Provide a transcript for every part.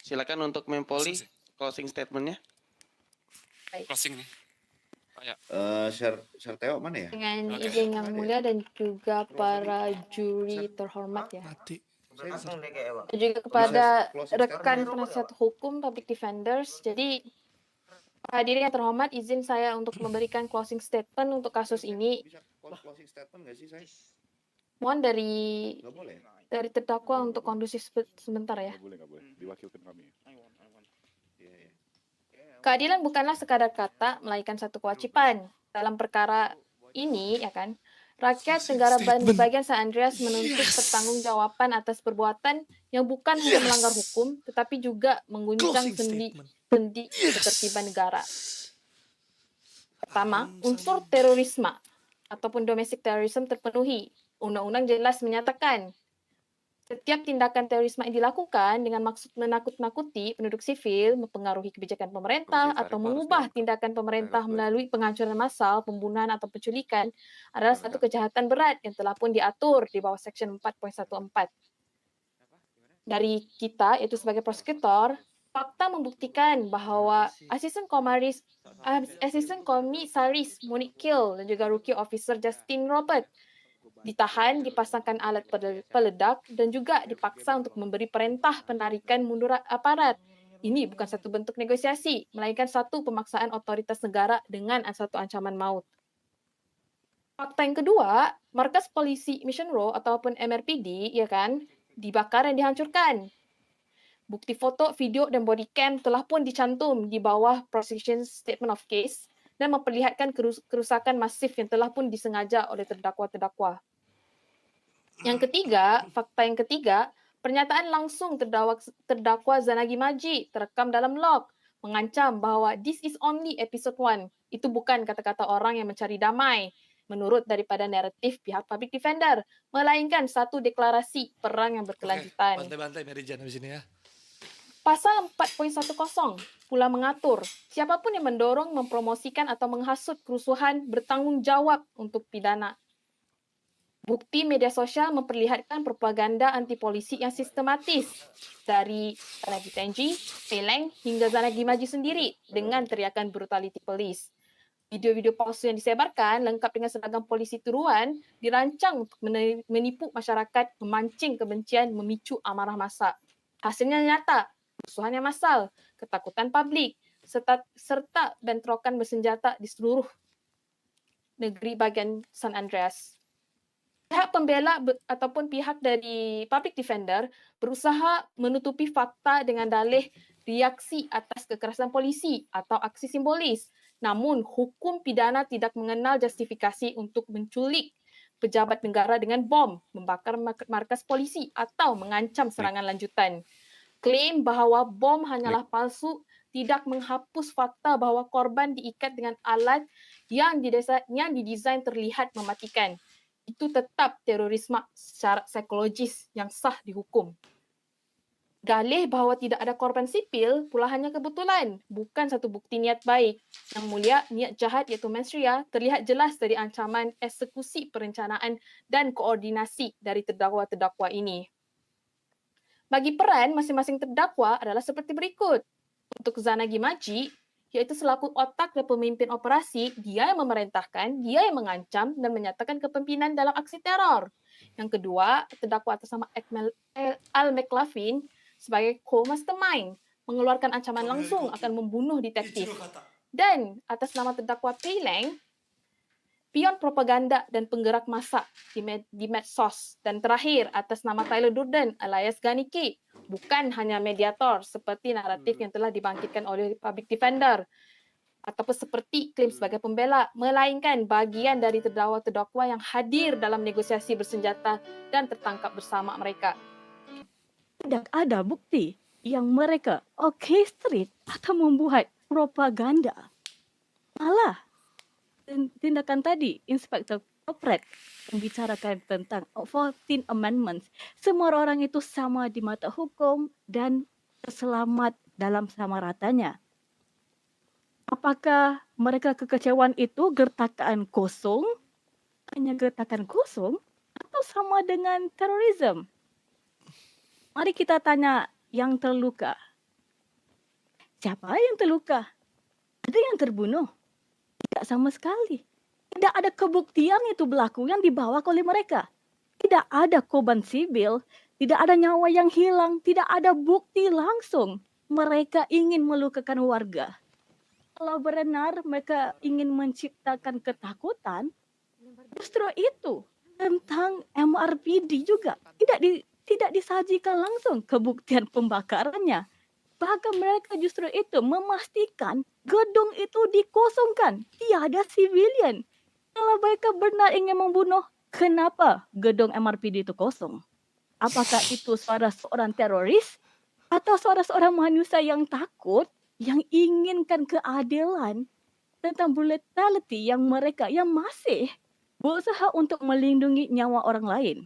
Silakan untuk Mempoli closing statementnya. Closing nih. Kayak Share Teo mana ya? Dengan Oke. izin yang mulia dan juga para juri terhormat ya. Mati. Dan juga kepada Closing rekan statement. penasihat hukum public defenders. Jadi hadirin yang terhormat, izin saya untuk memberikan closing statement untuk kasus ini. Bisa closing statement nggak sih saya? Mohon dari Nggak boleh. terdakwa untuk kondusif sebentar ya. Nggak boleh. Diwakilkan kami. Iya, iya. Keadilan bukanlah sekadar kata, melainkan satu kewajiban. Dalam perkara ini, ya kan, rakyat negara bagian San Andreas menuntut pertanggungjawaban atas perbuatan yang bukan hanya melanggar hukum, tetapi juga mengguncang sendi ketertiban negara. Pertama, unsur terorisme ataupun domestic terrorism terpenuhi. Undang-undang jelas menyatakan setiap tindakan terorisme yang dilakukan dengan maksud menakut-nakuti penduduk sivil, mempengaruhi kebijakan pemerintah, atau mengubah tindakan pemerintah melalui penghancuran massal, pembunuhan, atau penculikan adalah satu kejahatan berat yang telah pun diatur di bawah Section 4.14. Dari kita, yaitu sebagai prosekutor, fakta membuktikan bahwa Asisten Komisaris Monique Kill dan juga Rookie Officer Justin Robert ditahan, dipasangkan alat peledak, dan juga dipaksa untuk memberi perintah penarikan mundur aparat. Ini bukan satu bentuk negosiasi, melainkan satu pemaksaan otoritas negara dengan satu ancaman maut. Fakta yang kedua, markas polisi Mission Row ataupun MRPD, ya kan, dibakar dan dihancurkan. Bukti foto, video, dan body cam telah pun dicantum di bawah Prosecution Statement of Case dan memperlihatkan kerusakan masif yang telah pun disengaja oleh terdakwa-terdakwa. Yang ketiga, fakta yang ketiga, pernyataan langsung terdakwa Zanagi Maji terekam dalam log, mengancam bahwa this is only episode 1. Itu bukan kata-kata orang yang mencari damai, menurut daripada naratif pihak public defender, melainkan satu deklarasi perang yang berkelanjutan. Bantai-bantai Mary Jane di sini ya. Pasal 4.10 pula mengatur, siapapun yang mendorong, mempromosikan atau menghasut kerusuhan bertanggung jawab untuk pidana. Bukti media sosial memperlihatkan propaganda anti polisi yang sistematis dari Zanagi Tenji, Peleng hingga Zanagi Maji sendiri dengan teriakan brutality police. Video-video palsu yang disebarkan lengkap dengan seragam polisi turuan dirancang untuk menipu masyarakat, memancing kebencian, memicu amarah massa. Hasilnya nyata, kerusuhan yang massal, ketakutan publik, serta bentrokan bersenjata di seluruh negeri bagian San Andreas. Pihak pembela ataupun pihak dari public defender berusaha menutupi fakta dengan dalih reaksi atas kekerasan polisi atau aksi simbolis. Namun, hukum pidana tidak mengenal justifikasi untuk menculik pejabat negara dengan bom, membakar markas polisi atau mengancam serangan lanjutan. Klaim bahawa bom hanyalah palsu tidak menghapus fakta bahawa korban diikat dengan alat yang didesain terlihat mematikan. Itu tetap terorisme secara psikologis yang sah dihukum. Dalih bahawa tidak ada korban sipil pula hanya kebetulan, bukan satu bukti niat baik. Yang mulia, niat jahat iaitu mensria terlihat jelas dari ancaman eksekusi perencanaan dan koordinasi dari terdakwa-terdakwa ini. Bagi peran masing-masing terdakwa adalah seperti berikut. Untuk Zanagi Maji, yaitu selaku otak dan pemimpin operasi, dia yang memerintahkan, dia yang mengancam dan menyatakan kepemimpinan dalam aksi teror. Yang kedua, terdakwa atas nama Al McLaughlin sebagai co-mastermind, mengeluarkan ancaman langsung akan membunuh detektif. Dan atas nama terdakwa Peleng, pion propaganda dan penggerak massa di medsos. Dan terakhir, atas nama Tyler Durden alias Ganiki, bukan hanya mediator seperti naratif yang telah dibangkitkan oleh public defender ataupun seperti klaim sebagai pembela, melainkan bagian dari terdakwa-terdakwa yang hadir dalam negosiasi bersenjata dan tertangkap bersama mereka. Tidak ada bukti yang mereka orchestrate atau membuat propaganda. Malah, tindakan tadi, Inspektor Corporate membicarakan tentang 14 Amendments. Semua orang itu sama di mata hukum dan selamat dalam sama ratanya. Apakah mereka kekecewaan itu gertakan kosong? Hanya gertakan kosong? Atau sama dengan terorisme? Mari kita tanya yang terluka. Siapa yang terluka? Ada yang terbunuh? Tidak sama sekali. Tidak ada kebuktian itu berlaku yang dibawa oleh mereka. Tidak ada korban sipil, tidak ada nyawa yang hilang, tidak ada bukti langsung. Mereka ingin melukakan warga. Kalau benar mereka ingin menciptakan ketakutan, justru itu tentang MRPD juga tidak disajikan langsung kebuktian pembakarannya. Bahkan mereka justru itu memastikan gedung itu dikosongkan, tiada sivilian. Kalau mereka benar ingin membunuh, kenapa gedung MRPD itu kosong? Apakah itu suara seorang teroris atau suara seorang manusia yang takut, yang inginkan keadilan tentang brutality yang mereka yang masih berusaha untuk melindungi nyawa orang lain?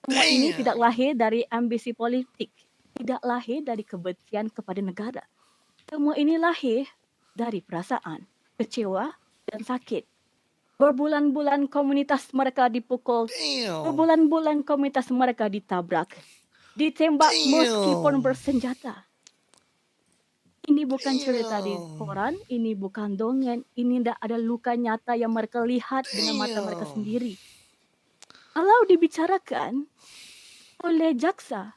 Semua ini tidak lahir dari ambisi politik, tidak lahir dari kebencian kepada negara. Semua ini lahir dari perasaan kecewa dan sakit. Berbulan-bulan komunitas mereka dipukul, berbulan-bulan komunitas mereka ditabrak, ditembak meskipun bersenjata. Ini bukan cerita di koran, ini bukan dongeng, ini tidak ada luka nyata yang mereka lihat dengan mata mereka sendiri. Kalau dibicarakan oleh jaksa,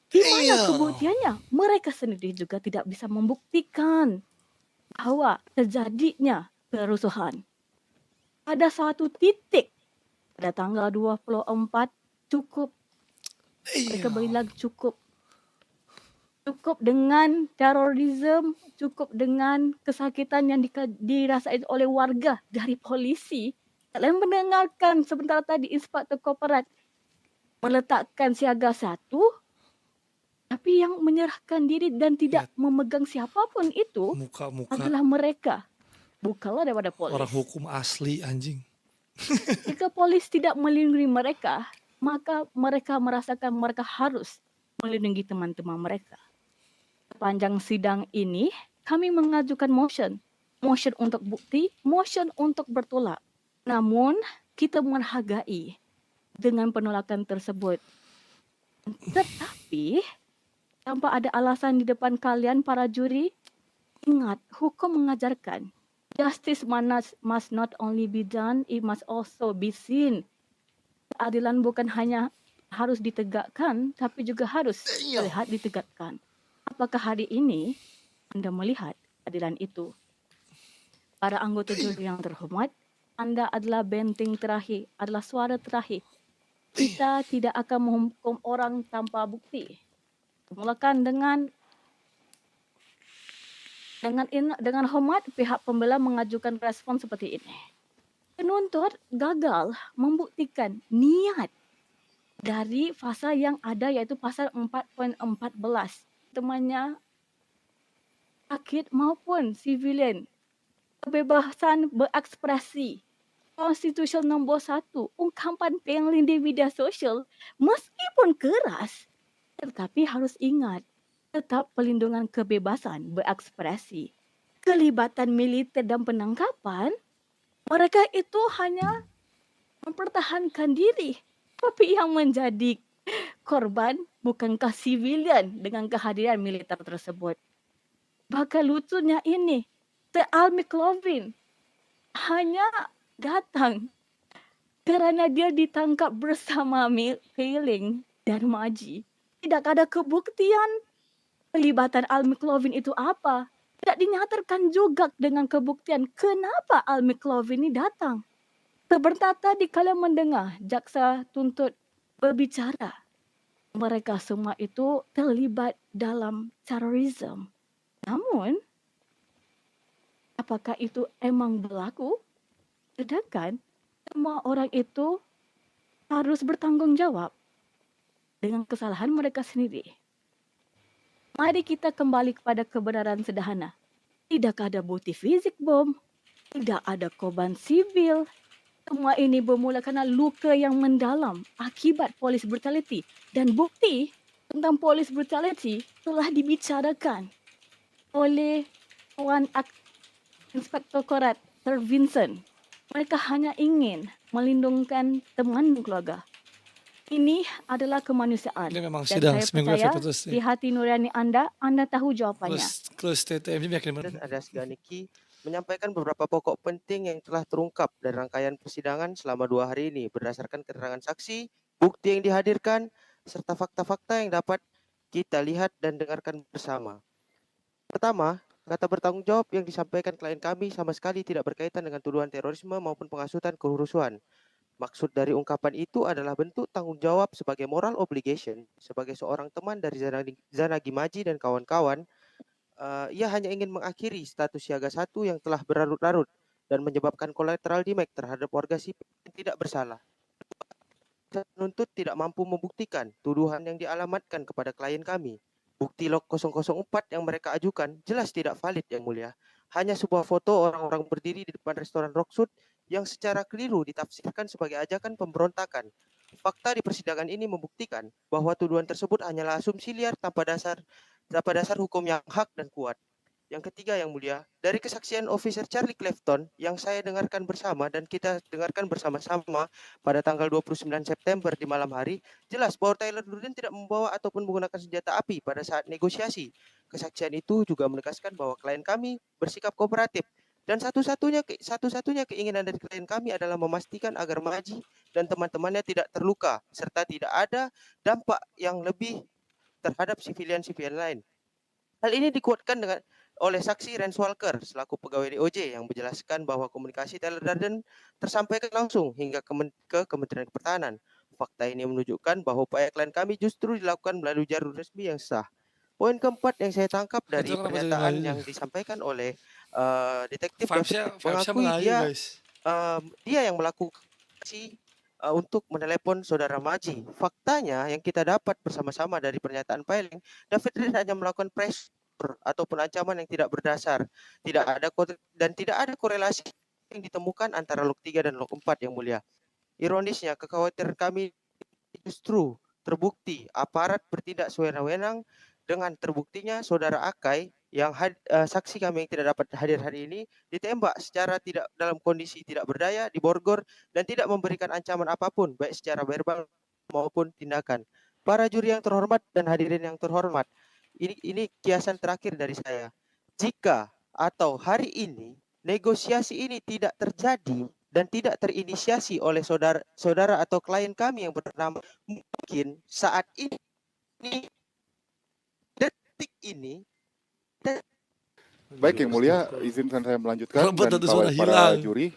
di mana kebuktiannya? Mereka sendiri juga tidak bisa membuktikan bahwa terjadinya kerusuhan. Pada suatu titik, pada tanggal 24, cukup. Mereka bilang cukup. Cukup dengan terorisme, cukup dengan kesakitan yang dirasakan oleh warga dari polisi. Kalian mendengarkan sebentar tadi Inspektor Korporat meletakkan siaga 1, tapi yang menyerahkan diri dan tidak memegang siapapun itu Muka-muka adalah mereka. Bukanlah daripada polis. orang hukum asli anjing. Jika polis tidak melindungi mereka, maka mereka merasakan mereka harus melindungi teman-teman mereka. Sepanjang sidang ini, kami mengajukan motion untuk bukti, motion untuk bertolak. Namun, kita menghargai dengan penolakan tersebut. Tetapi, tanpa ada alasan di depan kalian para juri, ingat, hukum mengajarkan justice must not only be done, it must also be seen. Keadilan bukan hanya harus ditegakkan, tapi juga harus terlihat ditegakkan. Apakah hari ini Anda melihat keadilan itu? Para anggota juri yang terhormat, Anda adalah benteng terakhir, adalah suara terakhir. Kita tidak akan menghukum orang tanpa bukti. Mulakan dengan hormat, pihak pembela mengajukan respon seperti ini. Penuntut gagal membuktikan niat dari pasal yang ada, iaitu pasal 4.14. Temannya sakit maupun sivilian, kebebasan berekspresi, Konstitusi nombor 1, ungkapan pengling di media sosial, meskipun keras, tetapi harus ingat, tetap pelindungan kebebasan berekspresi. Kelibatan militer dan penangkapan, mereka itu hanya mempertahankan diri. Tapi yang menjadi korban bukankah sivilian dengan kehadiran militer tersebut. Bahkan lucunya ini, Sir Al McLaughlin hanya datang karena dia ditangkap bersama Failing dan Maji. Tidak ada kebuktian pelibatan Al McLaughlin itu apa. Tidak dinyatakan juga dengan kebuktian kenapa Al McLaughlin ini datang. Sebentar tadi kalian mendengar jaksa tuntut berbicara. Mereka semua itu terlibat dalam terorisme. Namun, apakah itu emang berlaku? Sedangkan semua orang itu harus bertanggung jawab dengan kesalahan mereka sendiri. Mari kita kembali kepada kebenaran sederhana. Tidak ada bukti fisik bom, tidak ada korban sivil. Semua ini bermula kerana luka yang mendalam akibat polis brutality. Dan bukti tentang polis brutality telah dibicarakan oleh Tuan Inspektor Korporat Sir Vincent. Mereka hanya ingin melindungkan teman keluarga. Ini adalah kemanusiaan. Ini memang Dan sidang saya seminggu percaya efek putus di nih. hati nurani Anda tahu jawabannya. Close TTM ini yakin Dan Alias Ganiki menyampaikan beberapa pokok penting yang telah terungkap dari rangkaian persidangan selama 2 hari ini berdasarkan keterangan saksi, bukti yang dihadirkan, serta fakta-fakta yang dapat kita lihat dan dengarkan bersama. Pertama, kata bertanggung jawab yang disampaikan klien kami sama sekali tidak berkaitan dengan tuduhan terorisme maupun penghasutan kerusuhan. Maksud dari ungkapan itu adalah bentuk tanggung jawab sebagai moral obligation sebagai seorang teman dari Zanagi Maji dan kawan-kawan. Ia hanya ingin mengakhiri status siaga 1 yang telah berlarut-larut dan menyebabkan collateral damage terhadap warga sipil yang tidak bersalah. Penuntut tidak mampu membuktikan tuduhan yang dialamatkan kepada klien kami. Bukti log 004 yang mereka ajukan jelas tidak valid, Yang Mulia. Hanya sebuah foto orang-orang berdiri di depan restoran Rockwood yang secara keliru ditafsirkan sebagai ajakan pemberontakan. Fakta di persidangan ini membuktikan bahwa tuduhan tersebut hanyalah asumsi liar tanpa dasar hukum yang hak dan kuat. Yang ketiga, Yang Mulia, dari kesaksian Officer Charlie Clifton yang saya dengarkan bersama dan kita dengarkan bersama-sama pada tanggal 29 September di malam hari, jelas bahwa Tyler Durden tidak membawa ataupun menggunakan senjata api pada saat negosiasi. Kesaksian itu juga menegaskan bahwa klien kami bersikap kooperatif dan satu-satunya keinginan dari klien kami adalah memastikan agar Maji dan teman-temannya tidak terluka serta tidak ada dampak yang lebih terhadap sivilian-sivilian lain. Hal ini dikuatkan oleh saksi Rance Walker selaku pegawai DOJ yang menjelaskan bahwa komunikasi Tyler Durden tersampaikan langsung hingga ke Kementerian Pertahanan. Fakta ini menunjukkan bahwa upaya klien kami justru dilakukan melalui jalur resmi yang sah. Poin keempat yang saya tangkap dari Itu kenapa jadi pernyataan Melayu? yang disampaikan oleh detektif Vibes-nya mengakui Melayu dia guys. dia yang melakukan untuk menelepon saudara Maji. Faktanya yang kita dapat bersama-sama dari pernyataan filing, David Reed hanya melakukan pressure ataupun ancaman yang tidak berdasar, tidak ada korelasi yang ditemukan antara log 3 dan log 4, Yang Mulia. Ironisnya, kekhawatiran kami justru terbukti aparat bertindak sewenang-wenang dengan terbuktinya saudara Akai yang saksi kami yang tidak dapat hadir hari ini ditembak secara tidak dalam kondisi tidak berdaya, diborgor dan tidak memberikan ancaman apapun baik secara verbal maupun tindakan. Para juri yang terhormat dan hadirin yang terhormat, ini kiasan terakhir dari saya. Jika atau hari ini negosiasi ini tidak terjadi dan tidak terinisiasi oleh saudara atau klien kami yang bernama, mungkin saat ini detik ini. Baik, Yang Mulia, izinkan saya melanjutkan Rebut dan satu suara para hilang. juri.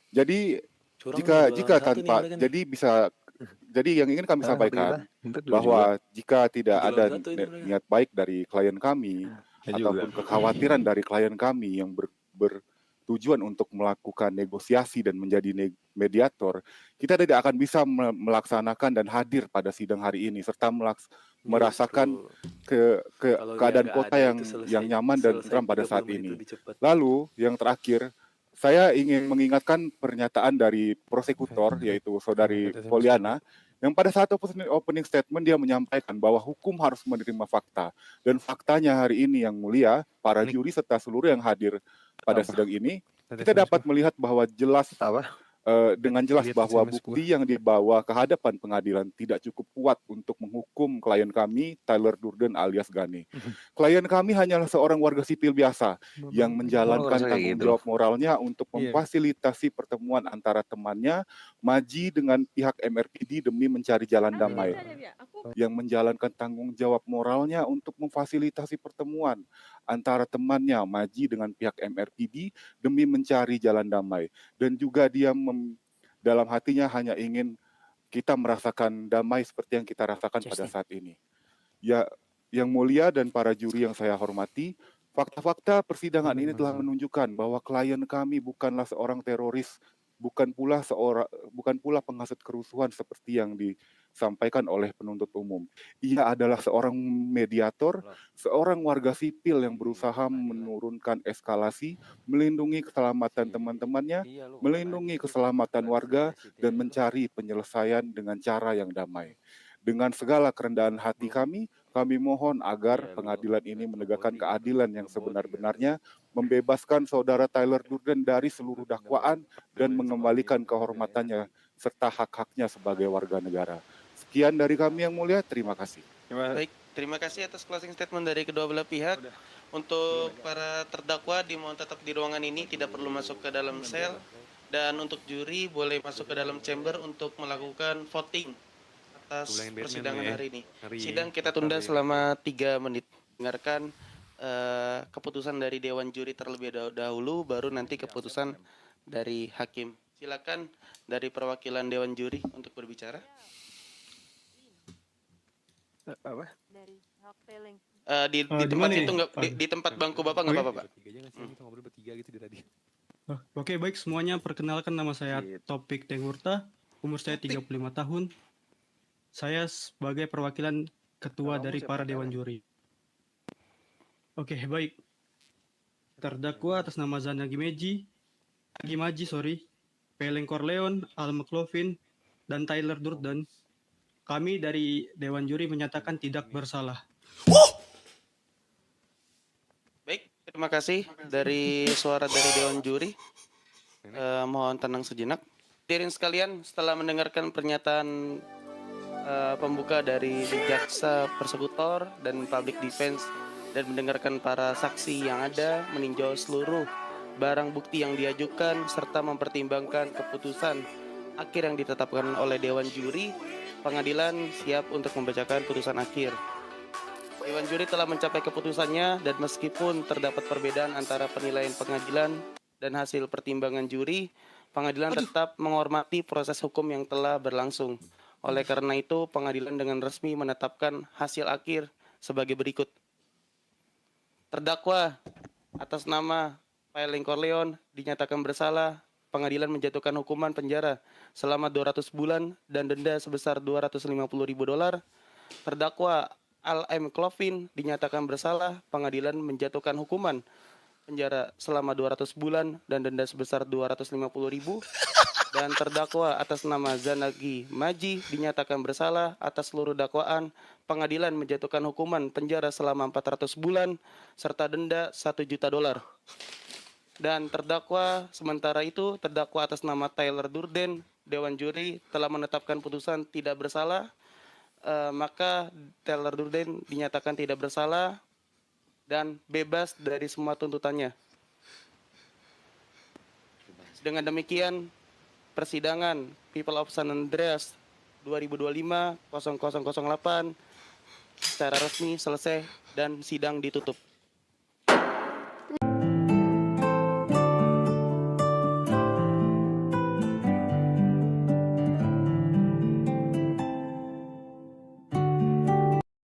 Jadi jadi yang ingin kami sampaikan bahwa jika tidak ada niat baik dari klien kami ataupun kekhawatiran dari klien kami yang bertujuan untuk melakukan negosiasi dan menjadi mediator, kita tidak akan bisa melaksanakan dan hadir pada sidang hari ini serta merasakan keadaan kota yang nyaman dan tentram pada saat ini. Lalu yang terakhir, saya ingin mengingatkan pernyataan dari prosekutor yaitu saudari Poliana yang pada saat opening statement dia menyampaikan bahwa hukum harus menerima fakta, dan faktanya hari ini Yang Mulia, para juri serta seluruh yang hadir pada sidang ini, kita dapat melihat bahwa dengan jelas bahwa bukti yang dibawa ke hadapan pengadilan tidak cukup kuat untuk menghukum klien kami, Tyler Durden alias Gani. Klien kami hanyalah seorang warga sipil biasa yang menjalankan tanggung jawab moralnya untuk memfasilitasi pertemuan antara temannya, Maji, dengan pihak MRPD demi mencari jalan damai. Yang menjalankan tanggung jawab moralnya untuk memfasilitasi pertemuan antara temannya, Maji, dengan pihak MRPD demi mencari jalan damai. Dan juga dia dalam hatinya hanya ingin kita merasakan damai seperti yang kita rasakan pada saat ini. Ya, Yang Mulia dan para juri yang saya hormati, fakta-fakta persidangan ini telah menunjukkan bahwa klien kami bukanlah seorang teroris, bukan pula penghasut kerusuhan seperti yang disampaikan oleh penuntut umum. Ia adalah seorang mediator, seorang warga sipil yang berusaha menurunkan eskalasi, melindungi keselamatan teman-temannya, melindungi keselamatan warga, dan mencari penyelesaian dengan cara yang damai. Dengan segala kerendahan hati kami mohon agar pengadilan ini menegakkan keadilan yang sebenar-benarnya, membebaskan saudara Tyler Durden dari seluruh dakwaan, dan mengembalikan kehormatannya serta hak-haknya sebagai warga negara. Sekian dari kami yang mulia, terima kasih. Baik, terima kasih atas closing statement dari kedua belah pihak. Untuk para terdakwa dimohon tetap di ruangan ini, tidak perlu masuk ke dalam sel. Dan untuk juri boleh masuk ke dalam chamber untuk melakukan voting atas persidangan hari ini. Sidang kita tunda selama 3 menit. Dengarkan keputusan dari Dewan Juri terlebih dahulu, baru nanti keputusan dari hakim. Silakan dari perwakilan Dewan Juri untuk berbicara. Apa? Dari hak teling. Di tempat situ nggak, di tempat bangku bapak nggak apa-apa, Pak. Oke, baik semuanya, perkenalkan nama saya Topik Tengurta, umur saya 35 tahun. Saya sebagai perwakilan ketua dari para dewan juri. Oke, baik. Terdakwa atas nama Zanagi Maji, Peleng Corleone, Al McLaughlin, dan Tyler Durden. Kami dari dewan juri menyatakan tidak bersalah. Baik, terima kasih dari suara dari Dewan Juri. Mohon tenang sejenak. Hadirin sekalian, setelah mendengarkan pernyataan pembuka dari jaksa persekutor dan public defense dan mendengarkan para saksi yang ada, meninjau seluruh barang bukti yang diajukan serta mempertimbangkan keputusan akhir yang ditetapkan oleh Dewan Juri, pengadilan siap untuk membacakan putusan akhir. Dewan Juri telah mencapai keputusannya dan meskipun terdapat perbedaan antara penilaian pengadilan dan hasil pertimbangan juri, pengadilan tetap menghormati proses hukum yang telah berlangsung. Oleh karena itu, pengadilan dengan resmi menetapkan hasil akhir sebagai berikut. Terdakwa atas nama Peleng Corleone dinyatakan bersalah. Pengadilan menjatuhkan hukuman penjara selama 200 bulan dan denda sebesar $250.000. Terdakwa Al McLaughlin dinyatakan bersalah. Pengadilan menjatuhkan hukuman penjara selama 200 bulan dan denda sebesar $250.000. Dan terdakwa atas nama Zanagi Maji dinyatakan bersalah atas seluruh dakwaan. Pengadilan menjatuhkan hukuman penjara selama 400 bulan serta denda $1 juta. Dan terdakwa sementara itu, terdakwa atas nama Tyler Durden, Dewan Juri telah menetapkan putusan tidak bersalah. Maka Tyler Durden dinyatakan tidak bersalah dan bebas dari semua tuntutannya. Dengan demikian, persidangan People of San Andreas 2025-0008 secara resmi selesai dan sidang ditutup.